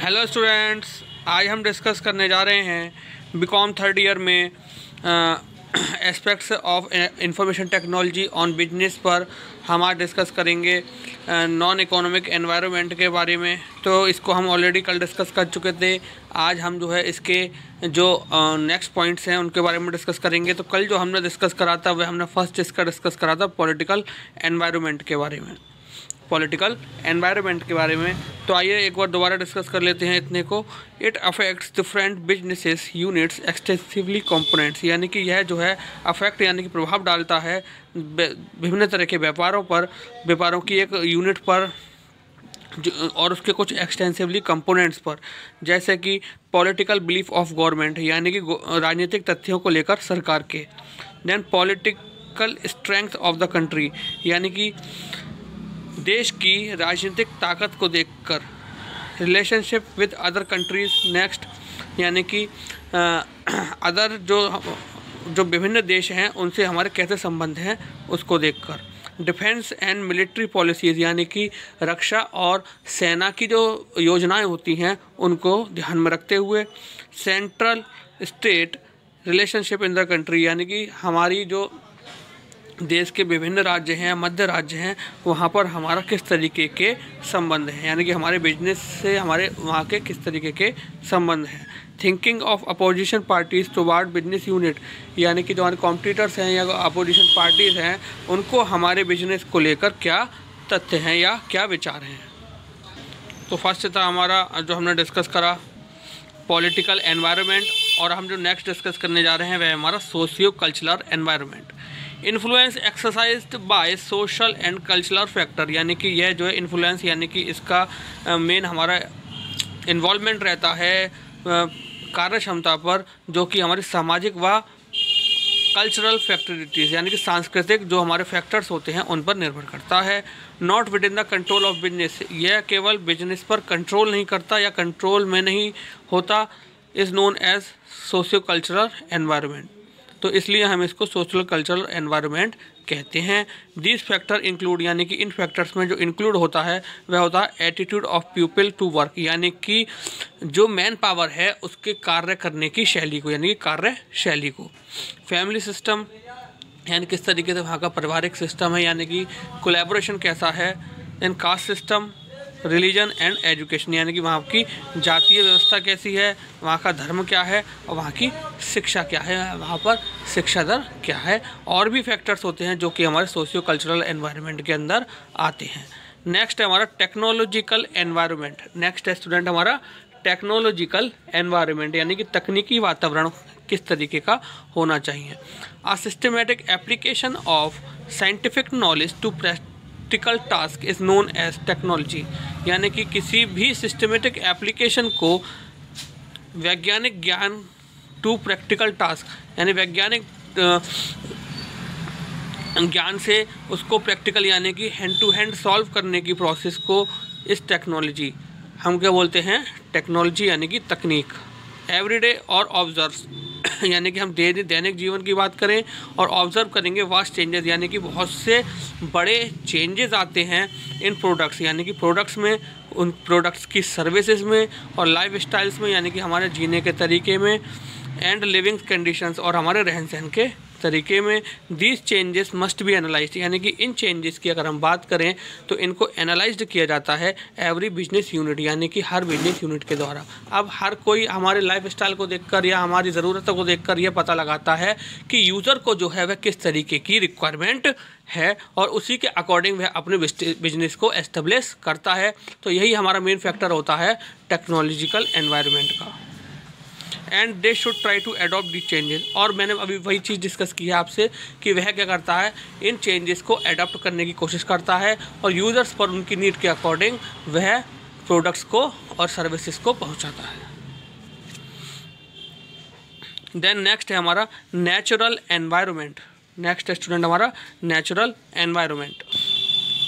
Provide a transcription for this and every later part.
Hello students, आज हम discuss करने जा रहे हैं बीकॉम थर्ड ईयर में aspects of information technology on business पर हम आज डिस्कस करेंगे नॉन इकोनॉमिक एनवायरनमेंट के बारे में। तो इसको हम ऑलरेडी कल डिस्कस कर चुके थे। आज हम जो है इसके जो नेक्स्ट पॉइंट्स हैं उनके बारे में डिस्कस करेंगे। तो कल जो हमने डिस्कस करा था वह हमने फर्स्ट इसका डिस्कस करा था पॉलिटिकल एनवायरनमेंट के बारे में, तो आइए एक बार दोबारा डिस्कस कर लेते हैं इतने को। It affects different businesses units extensively components, यानी कि यह जो है अफेक्ट यानी कि प्रभाव डालता है विभिन्न तरह के व्यापारों की एक यूनिट पर और उसके कुछ एक्सटेंसिवली कंपोनेंट्स पर, जैसे कि पॉलिटिकल बिलीफ ऑफ गवर्नमेंट यानी कि राजनीतिक तथ्यों को लेकर सरकार के। Then political strength of the country, यानी कि देश की राजनीतिक ताकत को देखकर। Relationship with other countries next, यानी कि अदर जो विभिन्न देश हैं उनसे हमारे कैसे संबंध हैं उसको देखकर। डिफेंस एंड मिलिट्री पॉलिसीज़, यानी कि रक्षा और सेना की जो योजनाएं होती हैं उनको ध्यान में रखते हुए। Central state relationship in the country, यानी कि हमारी जो देश के विभिन्न राज्य हैं, मध्य राज्य हैं, वहाँ पर हमारा किस तरीके के संबंध हैं, यानी कि हमारे बिजनेस से हमारे वहाँ के किस तरीके के संबंध हैं। Thinking of opposition parties toward business unit, यानी कि जो हमारे कॉम्पिटिटर्स हैं या अपोजिशन पार्टीज़ हैं उनको हमारे बिजनेस को लेकर क्या तथ्य हैं या क्या विचार हैं। तो फर्स्ट था हमारा जो हमने डिस्कस करा पॉलिटिकल एनवायरनमेंट, और हम जो नेक्स्ट डिस्कस करने जा रहे हैं वह हमारा socio cultural environment. Influence exercised by social and cultural factor, यानी कि यह जो है इन्फ्लुएंस यानी कि इसका मेन हमारा इन्वॉल्वमेंट रहता है कार्य क्षमता पर, जो कि हमारी सामाजिक व कल्चरल फैक्टरिटीज़ यानी कि सांस्कृतिक जो हमारे फैक्टर्स होते हैं उन पर निर्भर करता है। Not with in the control of business, यह केवल बिजनेस पर कंट्रोल नहीं करता या कंट्रोल में नहीं होता। Is known as socio cultural environment, तो इसलिए हम इसको सोशल कल्चरल एनवायरनमेंट कहते हैं। दीज फैक्टर इंक्लूड, यानी कि इन फैक्टर्स में जो इंक्लूड होता है वह होता है attitude of people to work, यानी कि जो मैन पावर है उसके कार्य करने की शैली को, यानी कि कार्य शैली को। फैमिली सिस्टम, यानी किस तरीके से वहाँ का पारिवारिक सिस्टम है, यानी कि कोलैबोरेशन कैसा है। Then caste system, religion and education, यानी कि वहाँ की जातीय व्यवस्था कैसी है, वहाँ का धर्म क्या है और वहाँ की शिक्षा क्या है, वहाँ पर शिक्षा दर क्या है। और भी फैक्टर्स होते हैं जो कि हमारे सोशियो कल्चरल एनवायरनमेंट के अंदर आते हैं। नेक्स्ट है हमारा टेक्नोलॉजिकल एनवायरनमेंट। नेक्स्ट है स्टूडेंट हमारा टेक्नोलॉजिकल एनवायरनमेंट, यानी कि तकनीकी वातावरण किस तरीके का होना चाहिए। A systematic application of scientific knowledge to practical task is known as technology, यानी कि किसी भी सिस्टमेटिक एप्लीकेशन को वैज्ञानिक ज्ञान टू प्रैक्टिकल टास्क, यानी वैज्ञानिक ज्ञान से उसको प्रैक्टिकल यानी कि हैंड टू हैंड सॉल्व करने की प्रोसेस को इस टेक्नोलॉजी हम क्या बोलते हैं, टेक्नोलॉजी यानी कि तकनीक। एवरीडे और ऑब्जर्व, यानी कि हम दैनिक जीवन की बात करें और ऑब्जर्व करेंगे वास्ट चेंजेस, यानी कि बहुत से बड़े चेंजेस आते हैं इन प्रोडक्ट्स, यानी कि प्रोडक्ट्स में, उन प्रोडक्ट्स की सर्विसेज में और लाइफ स्टाइल्स में, यानी कि हमारे जीने के तरीके में, एंड लिविंग कंडीशंस और हमारे रहन सहन के तरीके में। These changes must be analysed, यानी कि इन चेंजेस की अगर हम बात करें तो इनको एनालाइज्ड किया जाता है एवरी बिजनेस यूनिट, यानी कि हर बिजनेस यूनिट के द्वारा। अब हर कोई हमारे लाइफ स्टाइल को देखकर या हमारी ज़रूरतों को देखकर यह पता लगाता है कि यूज़र को जो है वह किस तरीके की रिक्वायरमेंट है और उसी के अकॉर्डिंग वह अपने बिजनेस को एस्टेब्लिश करता है। तो यही हमारा मेन फैक्टर होता है टेक्नोलॉजिकल एनवायरनमेंट का। And they should try to adopt the changes, और मैंने अभी वही चीज़ डिस्कस की है आपसे कि वह क्या करता है, इन चेंजेस को अडॉप्ट करने की कोशिश करता है और यूज़र्स पर उनकी नीड के अकॉर्डिंग वह प्रोडक्ट्स को और सर्विसेज को पहुंचाता है। देन नेक्स्ट है हमारा नेचुरल एनवायरनमेंट। नेक्स्ट है स्टूडेंट हमारा natural environment.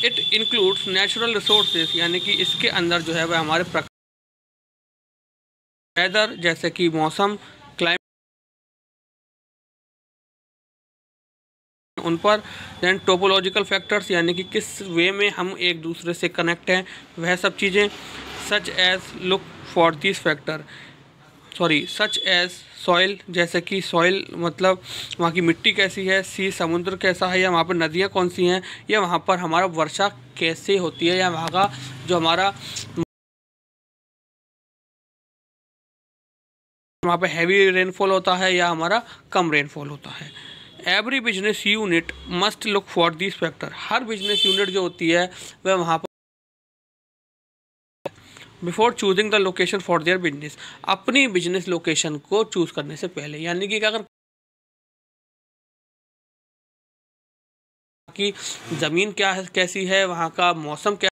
It includes natural resources, यानी कि इसके अंदर जो है वह हमारे वेदर, जैसे कि मौसम, क्लाइमेट, उन पर। दैन टोपोलॉजिकल फैक्टर्स, यानी कि किस वे में हम एक दूसरे से कनेक्ट हैं, वह सब चीज़ें। Such as look for this factor, such as soil, जैसे कि सॉइल मतलब वहाँ की मिट्टी कैसी है, सी समुद्र कैसा है, या वहाँ पर नदियाँ कौन सी हैं, या वहाँ पर हमारा वर्षा कैसे होती है, या वहाँ का जो हमारा वहाँ पे हैवी रेनफॉल होता है या हमारा कम रेनफॉल होता है। Every business unit must look for this factor, her business unit जो होती है वह वहाँ पर before choosing the location for their business, अपनी बिजनेस लोकेशन को चूज करने से पहले, यानी कि अगर की ज़मीन क्या है, कैसी है, वहाँ का मौसम क्या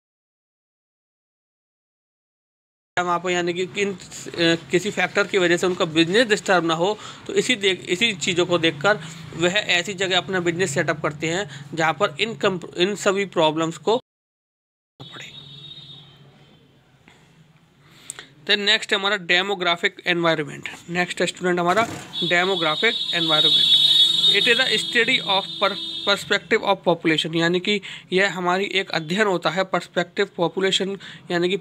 है वहाँ पर, यानी कि किसी फैक्टर की वजह से उनका बिजनेस डिस्टर्ब ना हो, तो इसी चीज़ों को देखकर वह ऐसी जगह अपना बिजनेस सेटअप करते हैं जहाँ पर इन सभी प्रॉब्लम्स को पड़े। देन नेक्स्ट हमारा डेमोग्राफिक एनवायरनमेंट। नेक्स्ट स्टूडेंट हमारा demographic environment. It is a study of perspective of population, यानी कि यह हमारी एक अध्ययन होता है पर्सपेक्टिव पॉपुलेशन, यानी कि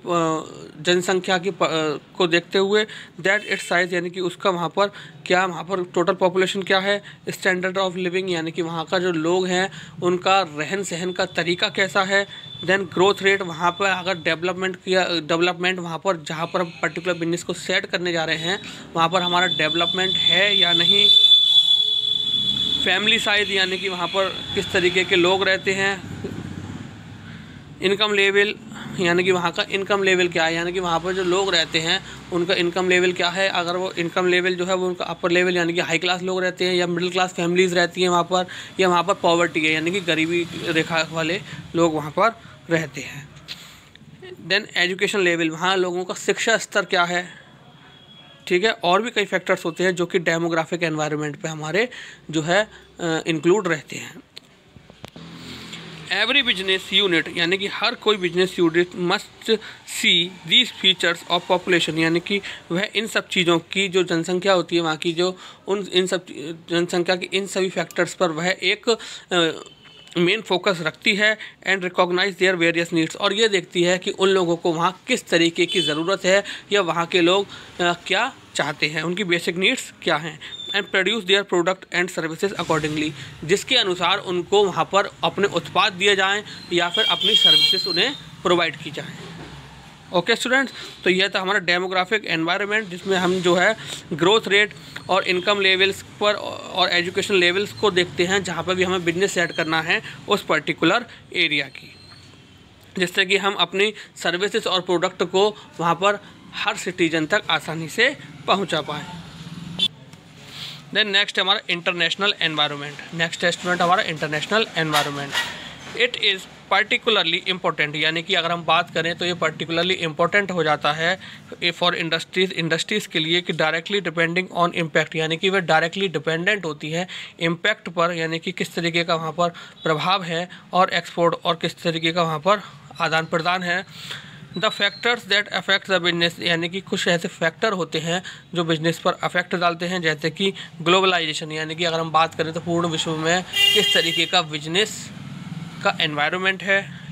जनसंख्या की को देखते हुए, दैट इट्स साइज, यानी कि उसका वहाँ पर टोटल पॉपुलेशन क्या है, स्टैंडर्ड ऑफ लिविंग, यानी कि वहाँ का जो लोग हैं उनका रहन सहन का तरीका कैसा है, देन ग्रोथ रेट, वहाँ पर अगर डेवलपमेंट वहाँ पर जहाँ पर हम पर्टिकुलर बिजनेस को सेट करने जा रहे हैं वहाँ पर हमारा डेवलपमेंट है या नहीं, फैमिली साइज, यानी कि वहाँ पर किस तरीके के लोग रहते हैं, इनकम लेवल, यानी कि वहाँ का इनकम लेवल क्या है, यानी कि वहाँ पर जो लोग रहते हैं उनका इनकम लेवल क्या है, अगर वो इनकम लेवल जो है वो उनका अपर लेवल यानी कि हाई क्लास लोग रहते हैं, या मिडिल क्लास फैमिलीज़ रहती हैं वहाँ पर, या वहाँ पर पॉवर्टी है यानी कि गरीबी रेखा वाले लोग वहाँ पर रहते हैं। देन एजुकेशन लेवल, वहाँ लोगों का शिक्षा स्तर क्या है, ठीक है, और भी कई फैक्टर्स होते हैं जो कि डेमोग्राफिक एनवायरनमेंट पे हमारे जो है इंक्लूड रहते हैं। एवरी बिजनेस यूनिट, यानी कि हर कोई business unit must see these features of population, यानी कि वह इन सब चीज़ों की जो जनसंख्या होती है वहाँ की जो इन सब जनसंख्या की इन सभी फैक्टर्स पर वह एक मेन फोकस रखती है, and recognise their various needs, और ये देखती है कि उन लोगों को वहाँ किस तरीके की ज़रूरत है या वहाँ के लोग क्या चाहते हैं, उनकी बेसिक नीड्स क्या हैं, and produce their product and services accordingly, जिसके अनुसार उनको वहाँ पर अपने उत्पाद दिए जाएं या फिर अपनी सर्विसेज उन्हें प्रोवाइड की जाएं। ओके स्टूडेंट्स, तो यह था हमारा डेमोग्राफिक एनवायरनमेंट, जिसमें हम जो है ग्रोथ रेट और इनकम लेवल्स पर और एजुकेशन लेवल्स को देखते हैं जहाँ पर भी हमें बिजनेस सेट करना है उस पर्टिकुलर एरिया की, जिससे कि हम अपनी सर्विसेज और प्रोडक्ट को वहाँ पर हर सिटीजन तक आसानी से पहुँचा पाएँ। देन नेक्स्ट हमारा इंटरनेशनल एनवायरनमेंट। नेक्स्ट स्टूडेंट हमारा international environment. It is particularly important, यानी कि अगर हम बात करें तो ये पर्टिकुलरली इम्पोर्टेंट हो जाता है फॉर इंडस्ट्रीज़ के लिए कि डायरेक्टली डिपेंडिंग ऑन इम्पैक्ट, यानी कि वह डायरेक्टली डिपेंडेंट होती है इम्पैक्ट पर, यानी कि किस तरीके का वहाँ पर प्रभाव है, और एक्सपोर्ट और किस तरीके का वहाँ पर आदान प्रदान है। The factors that affect the business, यानी कि कुछ ऐसे फैक्टर होते हैं जो बिजनेस पर अफेक्ट डालते हैं, जैसे कि ग्लोबलाइजेशन, यानी कि अगर हम बात करें तो पूर्ण विश्व में किस तरीके का बिजनेस का एनवायरनमेंट है।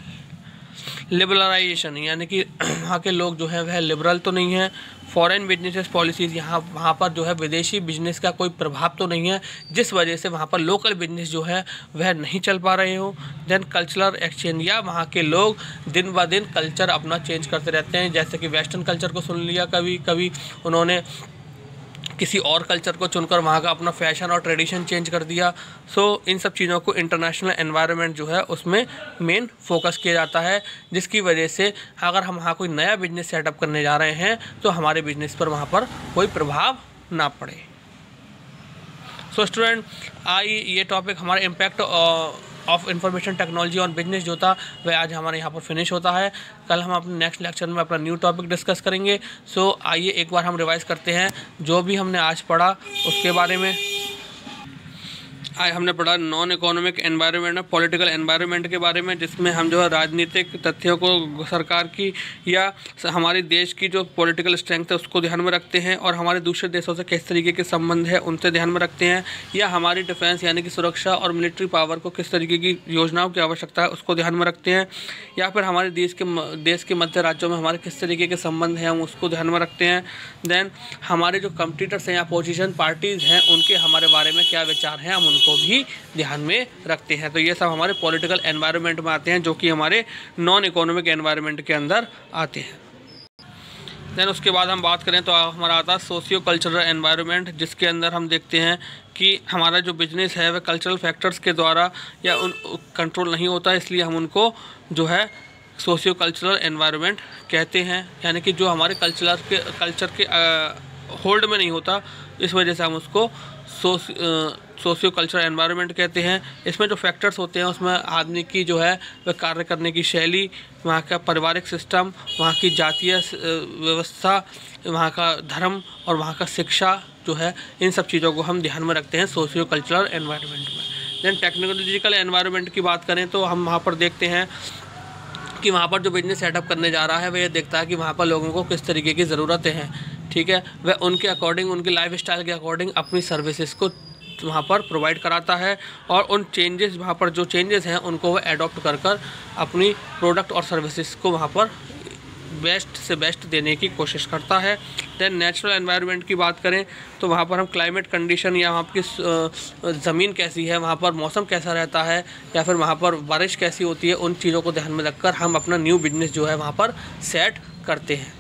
लिबरलाइजेशन, यानी कि वहाँ के लोग जो है वह लिबरल तो नहीं है। फॉरेन बिजनेसेस पॉलिसीज़, वहाँ पर जो है विदेशी बिजनेस का कोई प्रभाव तो नहीं है जिस वजह से वहाँ पर लोकल बिजनेस जो है वह नहीं चल पा रहे हो। देन कल्चरल एक्सचेंज, या वहाँ के लोग दिन ब दिन कल्चर अपना चेंज करते रहते हैं, जैसे कि वेस्टर्न कल्चर को सुन लिया, कभी कभी उन्होंने किसी और कल्चर को चुनकर वहाँ का अपना फैशन और ट्रेडिशन चेंज कर दिया। सो इन सब चीज़ों को इंटरनेशनल एनवायरनमेंट जो है उसमें मेन फोकस किया जाता है, जिसकी वजह से अगर हम वहाँ कोई नया बिजनेस सेटअप करने जा रहे हैं तो हमारे बिजनेस पर वहाँ पर कोई प्रभाव ना पड़े। सो स्टूडेंट, ये टॉपिक हमारा impact of information technology on business जो था वह आज हमारे यहाँ पर फिनिश होता है। कल हम अपने नेक्स्ट लेक्चर में अपना न्यू टॉपिक डिस्कस करेंगे। सो आइए एक बार हम रिवाइज करते हैं जो भी हमने आज पढ़ा उसके बारे में। आज हमने पढ़ा नॉन इकोनॉमिक एनवायरनमेंट में पॉलिटिकल एनवायरनमेंट के बारे में, जिसमें हम जो है राजनीतिक तथ्यों को सरकार की या हमारे देश की जो पॉलिटिकल स्ट्रेंथ है उसको ध्यान में रखते हैं, और हमारे दूसरे देशों से किस तरीके के संबंध है उनसे ध्यान में रखते हैं, या हमारी डिफेंस यानी कि सुरक्षा और मिलिट्री पावर को किस तरीके की योजनाओं की आवश्यकता है उसको ध्यान में रखते हैं, या फिर हमारे देश के मध्य राज्यों में हमारे किस तरीके के संबंध हैं हम उसको ध्यान में रखते हैं। देन हमारे जो कॉम्पिटिटर्स हैं या अपोजिशन पार्टीज़ हैं उनके हमारे बारे में क्या विचार हैं हम उनको भी ध्यान में रखते हैं। तो ये सब हमारे पॉलिटिकल एनवायरनमेंट में आते हैं, जो कि हमारे नॉन इकोनॉमिक एनवायरनमेंट के अंदर आते हैं। देन उसके बाद हम बात करें तो हमारा आता है सोशियो कल्चरल एनवायरनमेंट, जिसके अंदर हम देखते हैं कि हमारा जो बिजनेस है वह कल्चरल फैक्टर्स के द्वारा या उन कंट्रोल नहीं होता, इसलिए हम उनको जो है सोशियो कल्चरल एनवायरनमेंट कहते हैं, यानी कि जो हमारे कल्चर के होल्ड में नहीं होता, इस वजह से हम उसको सोशियो कल्चरल एनवायरनमेंट कहते हैं। इसमें जो फैक्टर्स होते हैं उसमें आदमी की जो है वह कार्य करने की शैली, वहाँ का पारिवारिक सिस्टम, वहाँ की जातीय व्यवस्था, वहाँ का धर्म और वहाँ का शिक्षा जो है, इन सब चीज़ों को हम ध्यान में रखते हैं सोशियो कल्चरल एनवायरनमेंट में। दैन टेक्नोलॉजिकल एनवायरनमेंट की बात करें तो हम वहाँ पर देखते हैं कि वहाँ पर जो बिजनेस सेटअप करने जा रहा है वह ये देखता है कि वहाँ पर लोगों को किस तरीके की ज़रूरतें हैं, ठीक है, वह उनके अकॉर्डिंग, उनके लाइफ स्टाइल के अकॉर्डिंग अपनी सर्विसेज को वहाँ पर प्रोवाइड कराता है, और उन चेंजेस, वहाँ पर जो चेंजेस हैं उनको वह एडॉप्ट कर अपनी प्रोडक्ट और सर्विसेज को वहाँ पर बेस्ट से बेस्ट देने की कोशिश करता है। दैन नेचुरल एनवायरनमेंट की बात करें तो वहाँ पर हम क्लाइमेट कंडीशन या वहाँ की ज़मीन कैसी है, वहाँ पर मौसम कैसा रहता है, या फिर वहाँ पर बारिश कैसी होती है, उन चीज़ों को ध्यान में रखकर हम अपना न्यू बिजनेस जो है वहाँ पर सेट करते हैं।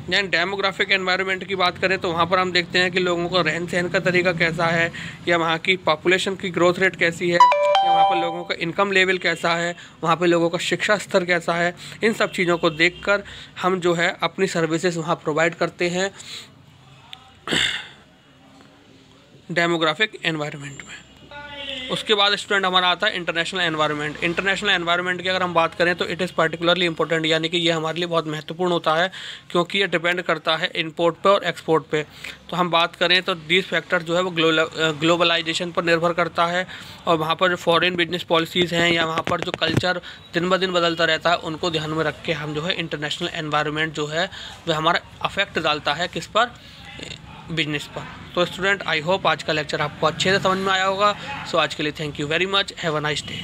दैन डेमोग्राफिक एनवायरनमेंट की बात करें तो वहाँ पर हम देखते हैं कि लोगों का रहन सहन का तरीका कैसा है, या वहाँ की पॉपुलेशन की ग्रोथ रेट कैसी है, या वहाँ पर लोगों का इनकम लेवल कैसा है, वहाँ पे लोगों का शिक्षा स्तर कैसा है। इन सब चीज़ों को देखकर हम जो है अपनी सर्विसेज वहाँ प्रोवाइड करते हैं डेमोग्राफिक एनवायरनमेंट में। उसके बाद स्टूडेंट हमारा आता है इंटरनेशनल एनवायरनमेंट। इंटरनेशनल एनवायरनमेंट की अगर हम बात करें तो इट इज़ पर्टिकुलरली इंपॉर्टेंट, यानी कि ये हमारे लिए बहुत महत्वपूर्ण होता है, क्योंकि ये डिपेंड करता है इंपोर्ट पे और एक्सपोर्ट पे। तो हम बात करें तो दीज फैक्टर जो है वो ग्लोबलाइजेशन पर निर्भर करता है, और वहाँ पर जो फॉरेन बिजनेस पॉलिसीज़ हैं या वहाँ पर जो कल्चर दिन ब दिन बदलता रहता है उनको ध्यान में रख के हम जो है इंटरनेशनल एनवायरनमेंट जो है वह हमारा अफेक्ट डालता है किस पर, बिजनेस पर। तो स्टूडेंट आई होप आज का लेक्चर आपको अच्छे से समझ में आया होगा। सो आज के लिए thank you very much, have a nice day.